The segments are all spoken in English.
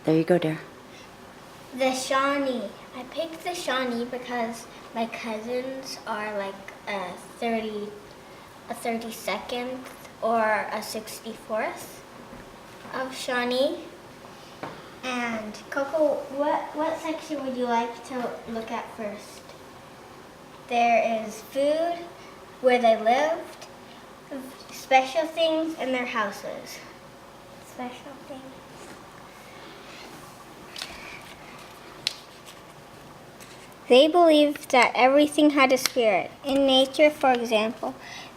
There you go, Dara. The Shawnee. I picked the Shawnee because my cousins are like a 32nd or a 64th of Shawnee. And Coco, what section would you like to look at first? There is food, where they lived, special things, and their houses. Special things. They believed that everything had a spirit. In nature, for example,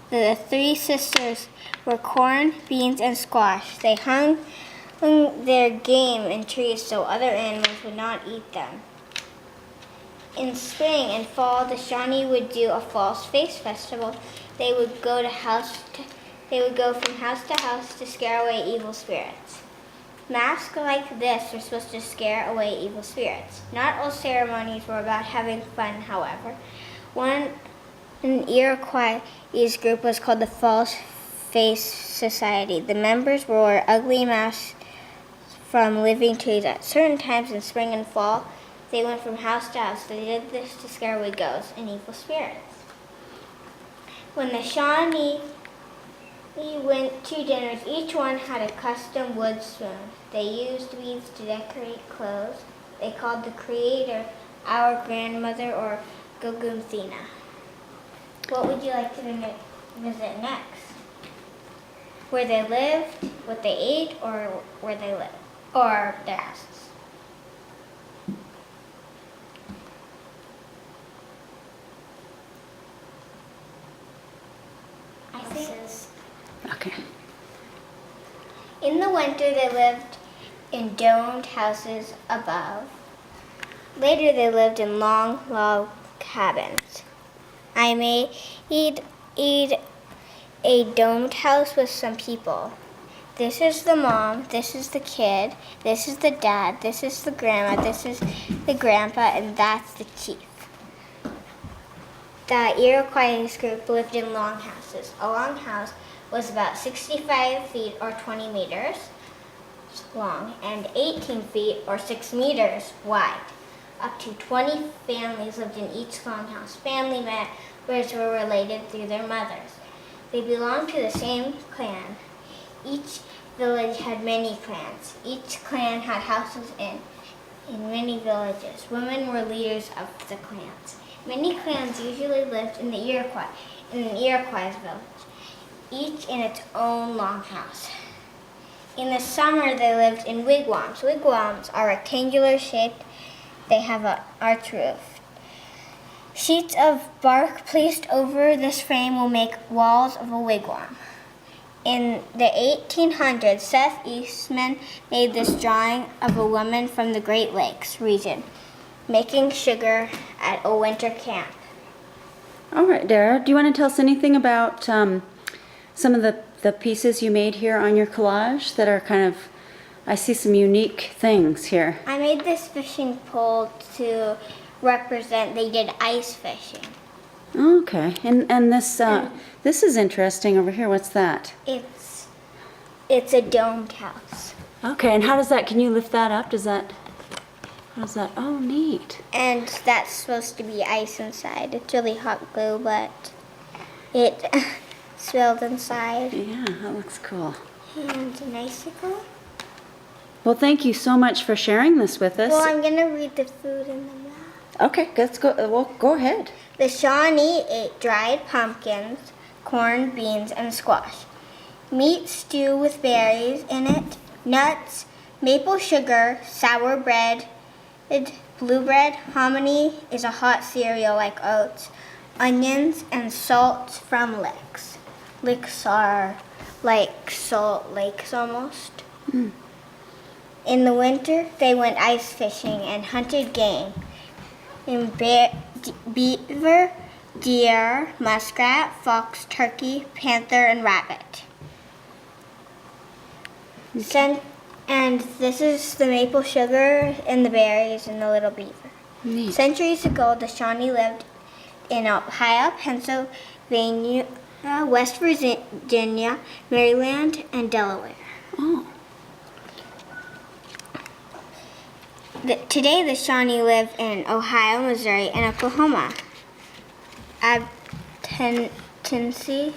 the three sisters were corn, beans, and squash. They hung their game in trees so other animals would not eat them. In spring and fall, the Shawnee would do a false face festival. They would go from house to house to scare away evil spirits. Masks like this were supposed to scare away evil spirits. Not all ceremonies were about having fun, however. One Iroquois group was called the False Face Society. The members wore ugly masks from living trees. At certain times in spring and fall, they went from house to house. They did this to scare away ghosts and evil spirits. When the Shawnee went to dinners, each one had a custom wood spoon. They used beads to decorate clothes. They called the creator our grandmother or Gogumthina. What would you like to visit next? Where they lived, what they ate, or where they lived, or their houses? Okay. In the winter, they lived in domed houses above. Later, they lived in long log cabins. I made a domed house with some people. This is the mom, this is the kid, this is the dad, this is the grandma, this is the grandpa, and that's the chief. The Iroquois group lived in long houses. A long house was about 65 feet or 20 meters long and 18 feet or 6 meters wide. Up to 20 families lived in each longhouse. Family members were related through their mothers. They belonged to the same clan. Each village had many clans. Each clan had houses in many villages. Women were leaders of the clans. Many clans usually lived in the Iroquois village, each in its own longhouse. In the summer, they lived in wigwams. Wigwams are rectangular shaped. They have an arched roof. Sheets of bark placed over this frame will make walls of a wigwam. In the 1800s, Seth Eastman made this drawing of a woman from the Great Lakes region making sugar at a winter camp. All right, Dara, do you want to tell us anything about some of the pieces you made here on your collage that are kind of, I see some unique things here. I made this fishing pole to represent they did ice fishing. Okay, and this is interesting over here. What's that? It's a domed house. Okay, and how does that, can you lift that up? How does that, oh neat. And that's supposed to be ice inside. It's really hot glue, but it swelled inside. Yeah, that looks cool. And an icicle. Well, thank you so much for sharing this with us. Well, I'm going to read the food in the map. Okay, let's go. Well, go ahead. The Shawnee ate dried pumpkins, corn, beans, and squash. Meat stew with berries in it, nuts, maple sugar, sour bread, blue bread. Hominy is a hot cereal like oats, onions, and salt from licks. Licks are like salt lakes almost. Mm. In the winter, they went ice fishing and hunted game. In beaver, deer, muskrat, fox, turkey, panther, and rabbit. And this is the maple sugar and the berries and the little beaver. Neat. Centuries ago, the Shawnee lived in Ohio, Pennsylvania, West Virginia, Maryland, and Delaware. Oh. Today the Shawnee live in Ohio, Missouri, and Oklahoma. Tennessee,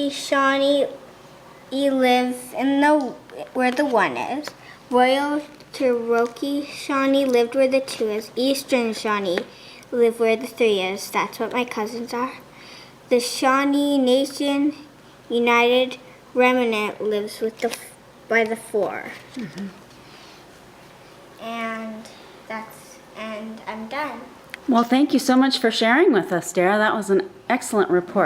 Shawnee live in where the 1 is. Royal Cherokee Shawnee lived where the 2 is. Eastern Shawnee live where the 3 is. That's what my cousins are. The Shawnee Nation United Remnant lives by the 4. And I'm done. Well, thank you so much for sharing with us, Dara. That was an excellent report.